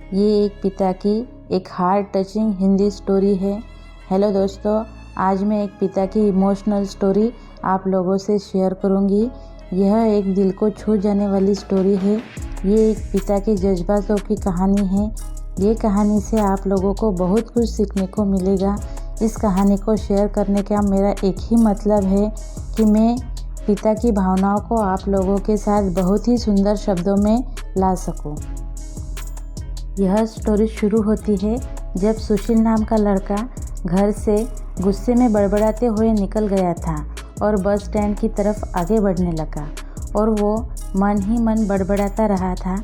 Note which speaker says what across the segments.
Speaker 1: ये एक पिता की एक हार्ट टचिंग हिंदी स्टोरी है। हेलो दोस्तों, आज मैं एक पिता की इमोशनल स्टोरी आप लोगों से शेयर करूंगी। यह एक दिल को छू जाने वाली स्टोरी है। ये एक पिता के जज्बातों की कहानी है। ये कहानी से आप लोगों को बहुत कुछ सीखने को मिलेगा। इस कहानी को शेयर करने का मेरा एक ही मतलब है कि मैं पिता की भावनाओं को आप लोगों के साथ बहुत ही सुंदर शब्दों में ला सकूं। यह स्टोरी शुरू होती है जब सुशील नाम का लड़का घर से गुस्से में बड़बड़ाते हुए निकल गया था और बस स्टैंड की तरफ आगे बढ़ने लगा। और वो मन ही मन बड़बड़ाता रहा था,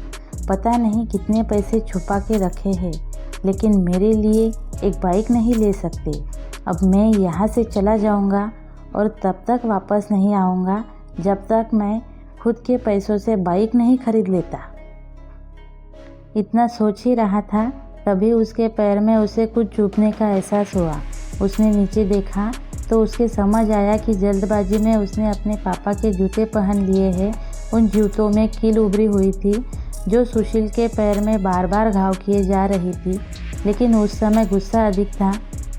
Speaker 1: पता नहीं कितने पैसे छुपा के रखे हैं, लेकिन मेरे लिए एक बाइक नहीं ले सकते। अब मैं यहाँ से चला जाऊँगा और तब तक वापस नहीं आऊँगा जब तक मैं खुद के पैसों से बाइक नहीं खरीद लेता। इतना सोच ही रहा था, तभी उसके पैर में उसे कुछ चुभने का एहसास हुआ। उसने नीचे देखा तो उसके समझ आया कि जल्दबाजी में उसने अपने पापा के जूते पहन लिए हैं। उन जूतों में कील उभरी हुई थी जो सुशील के पैर में बार बार घाव किए जा रही थी। लेकिन उस समय गुस्सा अधिक था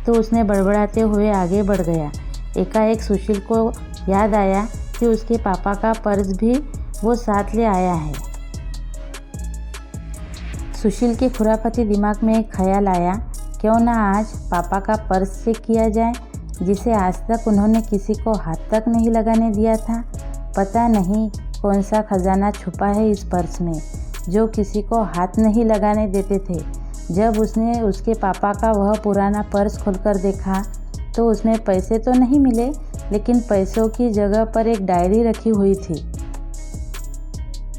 Speaker 1: तो उसने बड़बड़ाते हुए आगे बढ़ गया। एकाएक सुशील को याद आया कि उसके पापा का पर्स भी वो साथ ले आया है। सुशील के खुरापती दिमाग में एक ख्याल आया, क्यों ना आज पापा का पर्स चेक किया जाए, जिसे आज तक उन्होंने किसी को हाथ तक नहीं लगाने दिया था। पता नहीं कौन सा खजाना छुपा है इस पर्स में जो किसी को हाथ नहीं लगाने देते थे। जब उसने उसके पापा का वह पुराना पर्स खोलकर देखा तो उसमें पैसे तो नहीं मिले, लेकिन पैसों की जगह पर एक डायरी रखी हुई थी।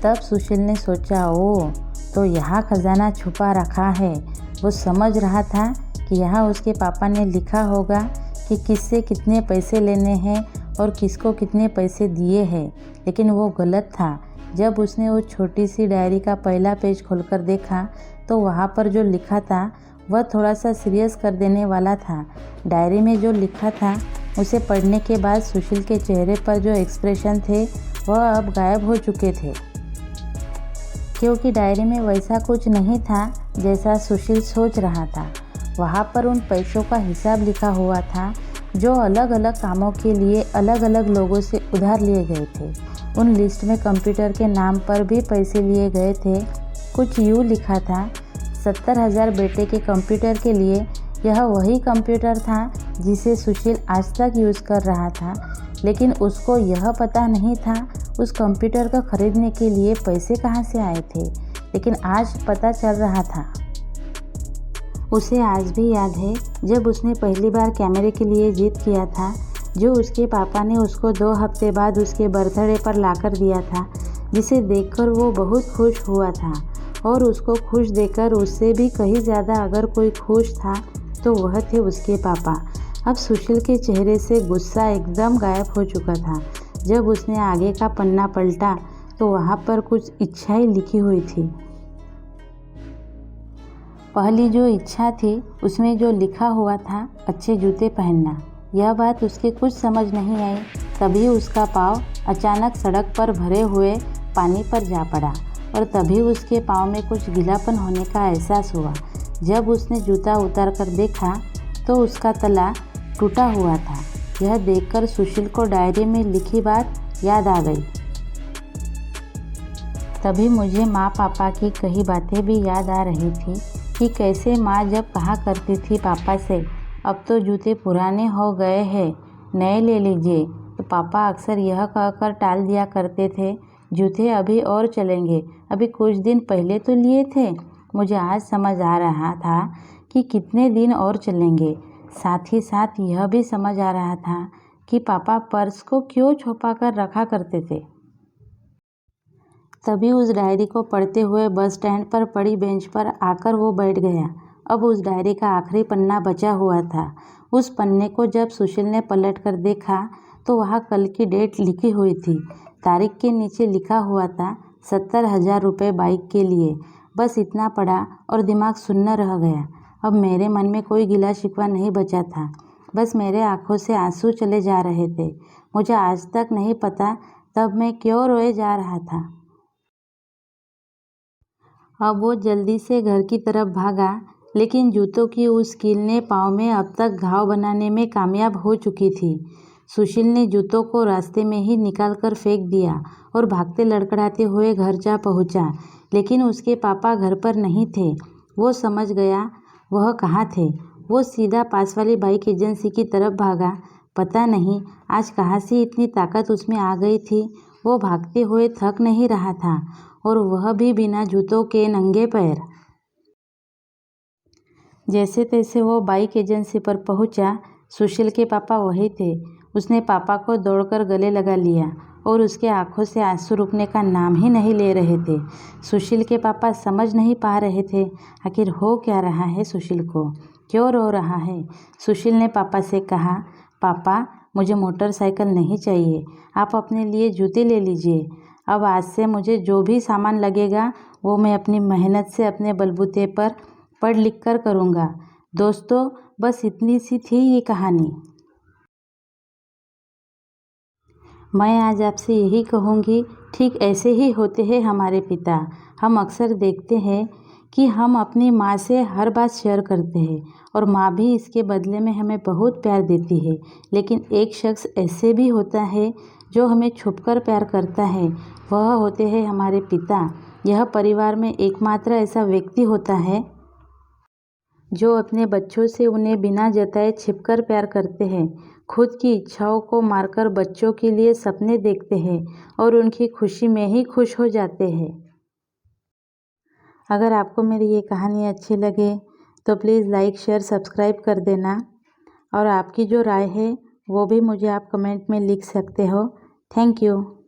Speaker 1: तब सुशील ने सोचा, ओह, तो यहाँ खजाना छुपा रखा है। वो समझ रहा था कि यहाँ उसके पापा ने लिखा होगा कि किससे कितने पैसे लेने हैं और किसको कितने पैसे दिए हैं, लेकिन वो गलत था। जब उसने वो छोटी सी डायरी का पहला पेज खोलकर देखा तो वहाँ पर जो लिखा था वह थोड़ा सा सीरियस कर देने वाला था। डायरी में जो लिखा था उसे पढ़ने के बाद सुशील के चेहरे पर जो एक्सप्रेशन थे वह अब गायब हो चुके थे, क्योंकि डायरी में वैसा कुछ नहीं था जैसा सुशील सोच रहा था। वहाँ पर उन पैसों का हिसाब लिखा हुआ था जो अलग अलग कामों के लिए अलग अलग लोगों से उधार लिए गए थे। उन लिस्ट में कंप्यूटर के नाम पर भी पैसे लिए गए थे। कुछ यूँ लिखा था, 70,000 बेटे के कंप्यूटर के लिए। यह वही कंप्यूटर था जिसे सुशील आज तक यूज़ कर रहा था, लेकिन उसको यह पता नहीं था उस कंप्यूटर को खरीदने के लिए पैसे कहाँ से आए थे। लेकिन आज पता चल रहा था। उसे आज भी याद है जब उसने पहली बार कैमरे के लिए जिद किया था, जो उसके पापा ने उसको 2 हफ्ते बाद उसके बर्थडे पर लाकर दिया था, जिसे देखकर वो बहुत खुश हुआ था। और उसको खुश देखकर उससे भी कहीं ज़्यादा अगर कोई खुश था तो वह थे उसके पापा। अब सुशील के चेहरे से गुस्सा एकदम गायब हो चुका था। जब उसने आगे का पन्ना पलटा तो वहाँ पर कुछ इच्छाएं लिखी हुई थी। पहली जो इच्छा थी उसमें जो लिखा हुआ था, अच्छे जूते पहनना। यह बात उसके कुछ समझ नहीं आई। तभी उसका पाँव अचानक सड़क पर भरे हुए पानी पर जा पड़ा और तभी उसके पाँव में कुछ गीलापन होने का एहसास हुआ। जब उसने जूता उतार कर देखा तो उसका तला टूटा हुआ था। यह देखकर सुशील को डायरी में लिखी बात याद आ गई। तभी मुझे माँ पापा की कही बातें भी याद आ रही थी कि कैसे माँ जब कहा करती थी पापा से, अब तो जूते पुराने हो गए हैं, नए ले लीजिए, तो पापा अक्सर यह कहकर टाल दिया करते थे, जूते अभी और चलेंगे, अभी कुछ दिन पहले तो लिए थे। मुझे आज समझ आ रहा था कि कितने दिन और चलेंगे। साथ ही साथ यह भी समझ आ रहा था कि पापा पर्स को क्यों छुपा कर रखा करते थे। तभी उस डायरी को पढ़ते हुए बस स्टैंड पर पड़ी बेंच पर आकर वो बैठ गया। अब उस डायरी का आखिरी पन्ना बचा हुआ था। उस पन्ने को जब सुशील ने पलट कर देखा तो वहाँ कल की डेट लिखी हुई थी। तारीख के नीचे लिखा हुआ था 70,000 रुपये बाइक के लिए। बस इतना पढ़ा और दिमाग सुन्न रह गया। अब मेरे मन में कोई गिला शिकवा नहीं बचा था, बस मेरे आंखों से आंसू चले जा रहे थे। मुझे आज तक नहीं पता तब मैं क्यों रोए जा रहा था। अब वो जल्दी से घर की तरफ भागा, लेकिन जूतों की उस कील ने पाँव में अब तक घाव बनाने में कामयाब हो चुकी थी। सुशील ने जूतों को रास्ते में ही निकाल कर फेंक दिया और भागते लड़खड़ाते हुए घर जा पहुंचा। लेकिन उसके पापा घर पर नहीं थे। वो समझ गया वह कहाँ थे। वो सीधा पास वाली बाइक एजेंसी की तरफ भागा। पता नहीं आज कहाँ से इतनी ताकत उसमें आ गई थी। वो भागते हुए थक नहीं रहा था, और वह भी बिना जूतों के नंगे पैर। जैसे तैसे वो बाइक एजेंसी पर पहुंचा। सुशील के पापा वही थे। उसने पापा को दौड़कर गले लगा लिया और उसके आंखों से आंसू रुकने का नाम ही नहीं ले रहे थे। सुशील के पापा समझ नहीं पा रहे थे आखिर हो क्या रहा है सुशील को, क्यों रो रहा है। सुशील ने पापा से कहा, पापा मुझे मोटरसाइकिल नहीं चाहिए, आप अपने लिए जूते ले लीजिए। अब आज से मुझे जो भी सामान लगेगा वो मैं अपनी मेहनत से अपने बलबूते पर पढ़ लिख कर करूँगा। दोस्तों, बस इतनी सी थी ये कहानी। मैं आज आपसे यही कहूँगी, ठीक ऐसे ही होते हैं हमारे पिता। हम अक्सर देखते हैं कि हम अपनी माँ से हर बात शेयर करते हैं और माँ भी इसके बदले में हमें बहुत प्यार देती है। लेकिन एक शख्स ऐसे भी होता है जो हमें छुपकर प्यार करता है, वह होते हैं हमारे पिता। यह परिवार में एकमात्र ऐसा व्यक्ति होता है जो अपने बच्चों से उन्हें बिना जताए छिपकर प्यार करते हैं, खुद की इच्छाओं को मारकर बच्चों के लिए सपने देखते हैं और उनकी खुशी में ही खुश हो जाते हैं। अगर आपको मेरी ये कहानी अच्छी लगे तो प्लीज़ लाइक, शेयर, सब्सक्राइब कर देना, और आपकी जो राय है वो भी मुझे आप कमेंट में लिख सकते हो। Thank you.